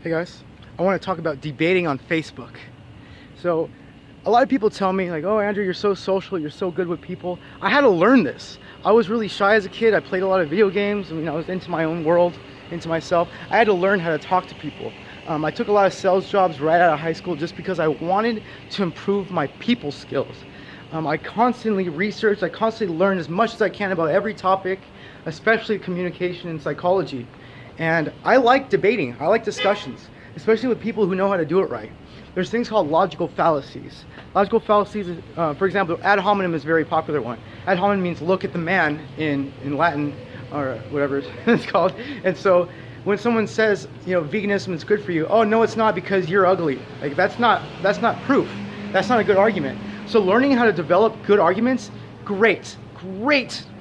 Hey guys, I want to talk about debating on Facebook. So a lot of people tell me like, oh Andrew, you're so social, you're so good with people. I had to learn this. I was really shy as a kid. I played a lot of video games. I mean, I was into my own world, into myself. I had to learn how to talk to people. I took a lot of sales jobs right out of high school just because I wanted to improve my people skills. I constantly researched, I constantly learned as much as I can about every topic, especially communication and psychology. And I like debating, I like discussions, especially with people who know how to do it right. There's things called logical fallacies. Logical fallacies, for example, ad hominem is a very popular one. Ad hominem means look at the man in Latin, or whatever it's called. And so when someone says, you know, veganism is good for you, oh no it's not because you're ugly. Like that's not proof. That's not a good argument. So learning how to develop good arguments, great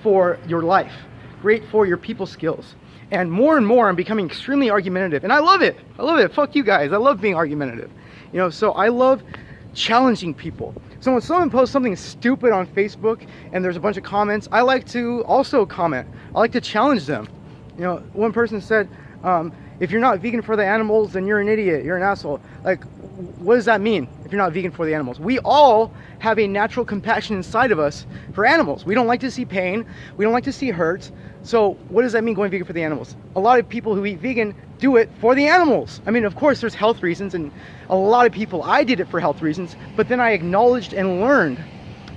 for your life, great for your people skills. And more I'm becoming extremely argumentative, and I love it. Fuck you guys, I love being argumentative. You know, so I love challenging people. So when someone posts something stupid on Facebook and there's a bunch of comments, I like to also comment. I like to challenge them. You know, one person said, if you're not vegan for the animals, then you're an idiot, you're an asshole. Like, what does that mean if you're not vegan for the animals? We all have a natural compassion inside of us for animals. We don't like to see pain, we don't like to see hurt. So what does that mean, going vegan for the animals? A lot of people who eat vegan do it for the animals. I mean, of course there's health reasons, and a lot of people, I did it for health reasons, but then I acknowledged and learned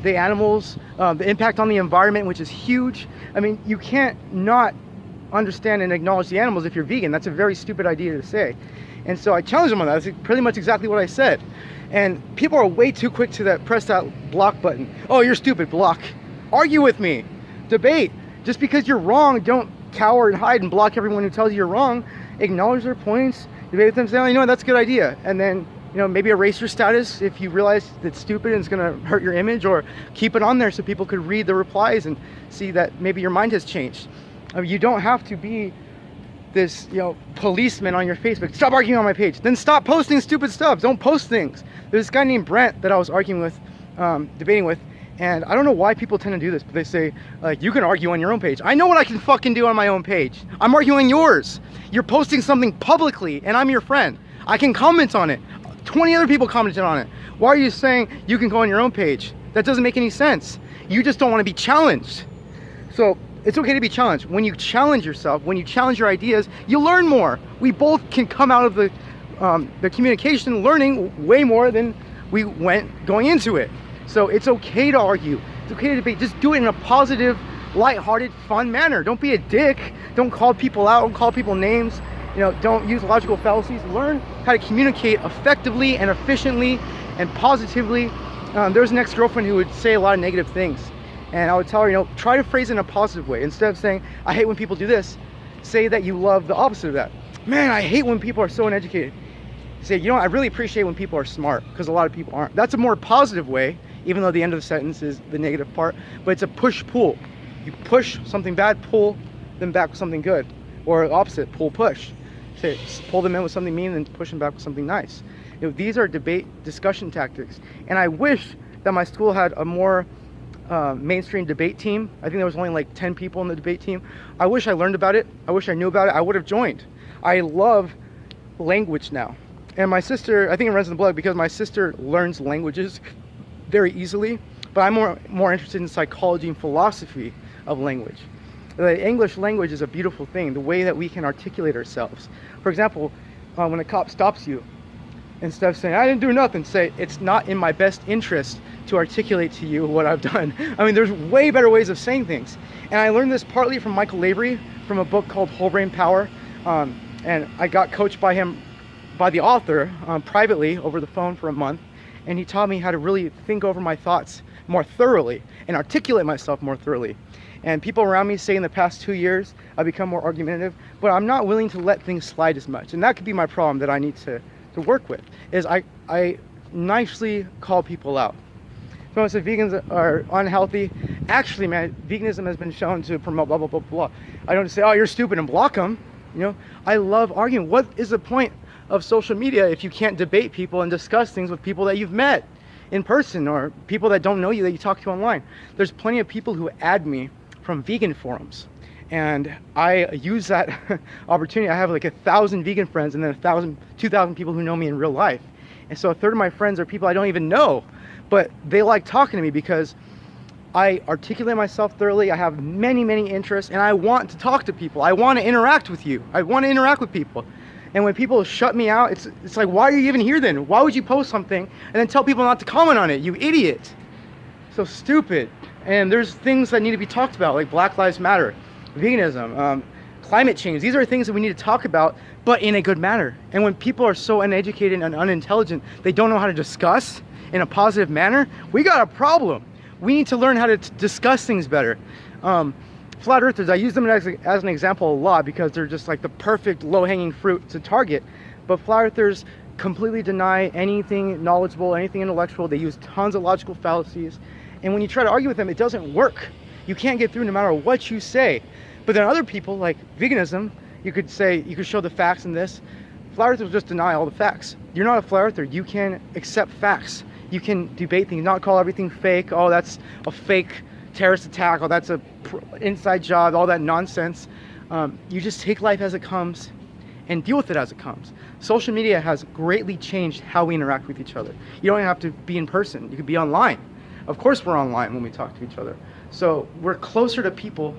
the animals, the impact on the environment, which is huge. I mean, you can't not understand and acknowledge the animals if you're vegan. That's a very stupid idea to say. And so I challenged them on that. That's pretty much exactly what I said. And people are way too quick to press that block button. Oh, you're stupid, block. Argue with me, debate. Just because you're wrong, don't cower and hide and block everyone who tells you you're wrong. Acknowledge their points, debate with them, say, oh, you know what, that's a good idea. And then, you know, maybe erase your status if you realize it's stupid and it's gonna hurt your image, or keep it on there so people could read the replies and see that maybe your mind has changed. I mean, you don't have to be this, you know, policeman on your Facebook. Stop arguing on my page. Then stop posting stupid stuff. Don't post things. There's this guy named Brent that I was arguing with, debating with, and I don't know why people tend to do this, but they say, you can argue on your own page. I know what I can fucking do on my own page. I'm arguing yours. You're posting something publicly, and I'm your friend. I can comment on it. 20 other people commented on it. Why are you saying you can go on your own page? That doesn't make any sense. You just don't want to be challenged. So it's okay to be challenged. When you challenge yourself, when you challenge your ideas, you learn more. We both can come out of the communication learning way more than we went going into it. So it's okay to argue. It's okay to debate. Just do it in a positive, lighthearted, fun manner. Don't be a dick. Don't call people out. Don't call people names. You know, don't use logical fallacies. Learn how to communicate effectively and efficiently and positively. There was an ex-girlfriend who would say a lot of negative things. And I would tell her, you know, try to phrase it in a positive way. Instead of saying, I hate when people do this, say that you love the opposite of that. Man, I hate when people are so uneducated. Say, you know, I really appreciate when people are smart, because a lot of people aren't. That's a more positive way, even though the end of the sentence is the negative part, but it's a push-pull. You push something bad, pull them back with something good. Or opposite, pull-push. Say, pull them in with something mean and push them back with something nice. You know, these are discussion tactics. And I wish that my school had a more mainstream debate team. I think there was only like 10 people in the debate team. I wish I learned about it. I wish I knew about it. I would have joined. I love language now. And my sister, I think it runs in the blood because my sister learns languages very easily, but I'm more interested in psychology and philosophy of language. The English language is a beautiful thing, the way that we can articulate ourselves. For example, when a cop stops you, instead of saying, I didn't do nothing, say, it's not in my best interest to articulate to you what I've done. I mean, there's way better ways of saying things. And I learned this partly from Michael Lavery, from a book called Whole Brain Power. And I got coached by him, by the author, privately over the phone for a month. And he taught me how to really think over my thoughts more thoroughly and articulate myself more thoroughly. And people around me say in the past 2 years, I've become more argumentative, but I'm not willing to let things slide as much. And that could be my problem that I need to work with, is I nicely call people out. Someone said vegans are unhealthy. Actually, man, veganism has been shown to promote blah, blah, blah, blah. I don't say, oh, you're stupid and block them. You know, I love arguing. What is the point of social media if you can't debate people and discuss things with people that you've met in person, or people that don't know you that you talk to online? There's plenty of people who add me from vegan forums, And I use that opportunity. I have like 1,000 vegan friends and then 2,000 people who know me in real life. And so a third of my friends are people I don't even know, but they like talking to me because I articulate myself thoroughly. I have many, many interests, and I want to talk to people. I want to interact with you. I want to interact with people. And when people shut me out, it's like, why are you even here then? Why would you post something and then tell people not to comment on it? You idiot. So stupid. And there's things that need to be talked about, like Black Lives Matter, veganism, climate change. These are things that we need to talk about, but in a good manner. And when people are so uneducated and unintelligent, they don't know how to discuss in a positive manner, we got a problem. We need to learn how to discuss things better. Flat earthers, I use them as an example a lot because they're just like the perfect low-hanging fruit to target. But flat earthers completely deny anything knowledgeable, anything intellectual. They use tons of logical fallacies. And when you try to argue with them, it doesn't work. You can't get through no matter what you say. But then other people, like veganism, you could show the facts in this. Flat earthers just deny all the facts. You're not a flat earther. You can accept facts. You can debate things, not call everything fake. Oh, that's a fake terrorist attack. Oh, that's a inside job, all that nonsense. You just take life as it comes and deal with it as it comes. Social media has greatly changed how we interact with each other. You don't have to be in person. You could be online. Of course we're online when we talk to each other. So we're closer to people.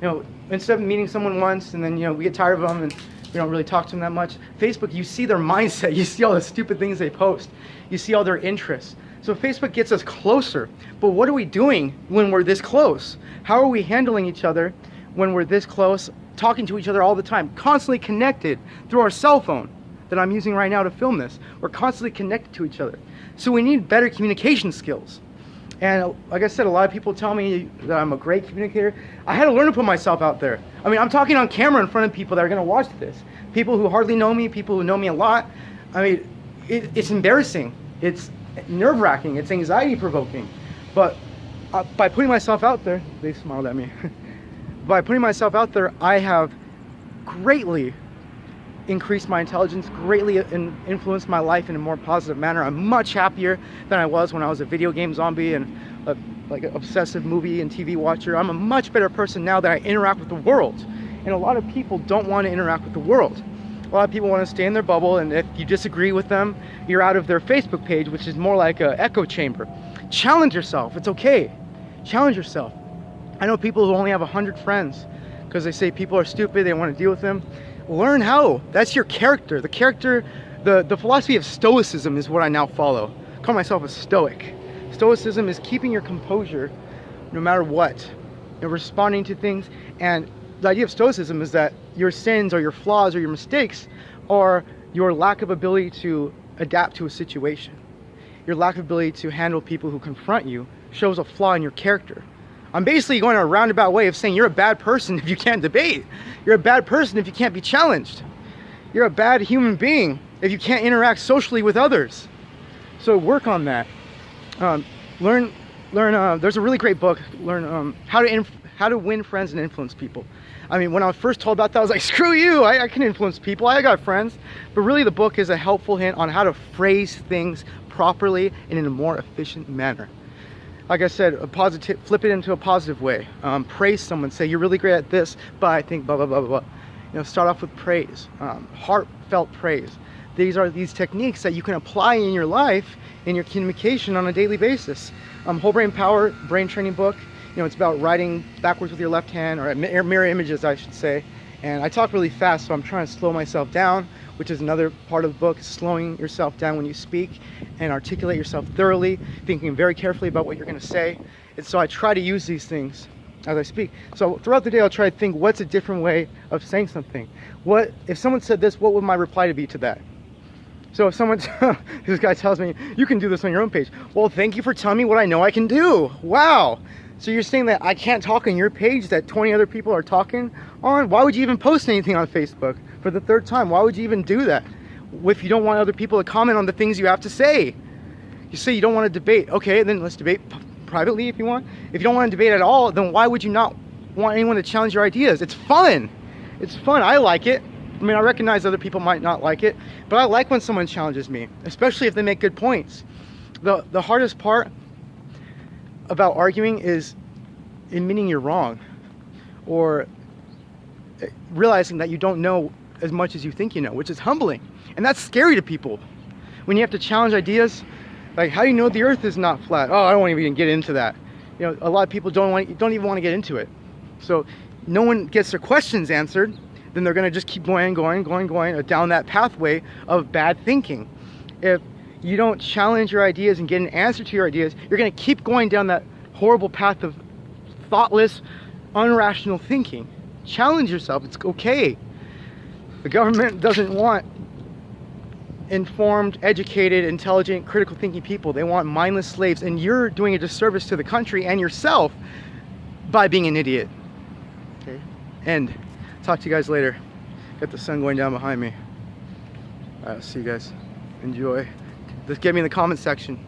You know, instead of meeting someone once and then, you know, we get tired of them and we don't really talk to them that much. Facebook, you see their mindset. You see all the stupid things they post. You see all their interests. So Facebook gets us closer. But what are we doing when we're this close? How are we handling each other when we're this close, talking to each other all the time, constantly connected through our cell phone that I'm using right now to film this? We're constantly connected to each other. So we need better communication skills. And like I said, a lot of people tell me that I'm a great communicator. I had to learn to put myself out there. I mean, I'm talking on camera in front of people that are going to watch this. People who hardly know me, people who know me a lot. I mean, it's embarrassing. It's nerve-wracking. It's anxiety-provoking. But by putting myself out there, they smiled at me. By putting myself out there, I have greatly increased my intelligence, greatly influenced my life in a more positive manner. I'm much happier than I was when I was a video game zombie and like an obsessive movie and TV watcher. I'm a much better person now that I interact with the world. And a lot of people don't want to interact with the world. A lot of people want to stay in their bubble, and if you disagree with them, you're out of their Facebook page, which is more like an echo chamber. Challenge yourself. It's okay. Challenge yourself. I know people who only have 100 friends because they say people are stupid, they don't want to deal with them. Learn how. That's your character. The philosophy of Stoicism is what I now follow. I call myself a Stoic. Stoicism is keeping your composure no matter what, and responding to things. And the idea of Stoicism is that your sins or your flaws or your mistakes are your lack of ability to adapt to a situation. Your lack of ability to handle people who confront you shows a flaw in your character. I'm basically going a roundabout way of saying you're a bad person if you can't debate. You're a bad person if you can't be challenged. You're a bad human being if you can't interact socially with others. So work on that. Learn. There's a really great book. Learn how to win friends and influence people. I mean, when I was first told about that, I was like, screw you. I can influence people. I got friends. But really, the book is a helpful hint on how to phrase things properly and in a more efficient manner. Like I said, flip it into a positive way. Praise someone, say you're really great at this, but I think blah, blah, blah, blah, blah. You know, start off with praise, heartfelt praise. These are these techniques that you can apply in your life, in your communication on a daily basis. Whole Brain Power, brain training book. You know, it's about writing backwards with your left hand, or mirror images, I should say. And I talk really fast, so I'm trying to slow myself down, which is another part of the book, slowing yourself down when you speak and articulate yourself thoroughly, thinking very carefully about what you're going to say. And so I try to use these things as I speak. So throughout the day, I'll try to think, what's a different way of saying something? What if someone said this, what would my reply be to that? So if someone, this guy tells me, you can do this on your own page. Well, thank you for telling me what I know I can do. Wow. So you're saying that I can't talk on your page that 20 other people are talking on? Why would you even post anything on Facebook for the third time? Why would you even do that if you don't want other people to comment on the things you have to say? You say you don't want to debate. Okay, then let's debate privately if you want. If you don't want to debate at all, then why would you not want anyone to challenge your ideas? It's fun. It's fun. I like it. I mean, I recognize other people might not like it, but I like when someone challenges me, especially if they make good points. The hardest part about arguing is admitting you're wrong, or realizing that you don't know as much as you think you know, which is humbling. And that's scary to people. When you have to challenge ideas, like, how do you know the earth is not flat? Oh, I don't want to even get into that. You know, a lot of people don't even want to get into it. So no one gets their questions answered, then they're going to just keep going down that pathway of bad thinking. If you don't challenge your ideas and get an answer to your ideas, you're going to keep going down that horrible path of thoughtless, irrational thinking. Challenge yourself. It's okay. The government doesn't want informed, educated, intelligent, critical thinking people. They want mindless slaves, and you're doing a disservice to the country and yourself by being an idiot. Okay. And talk to you guys later. Got the sun going down behind me. All right, I'll see you guys. Enjoy. Just get me in the comment section.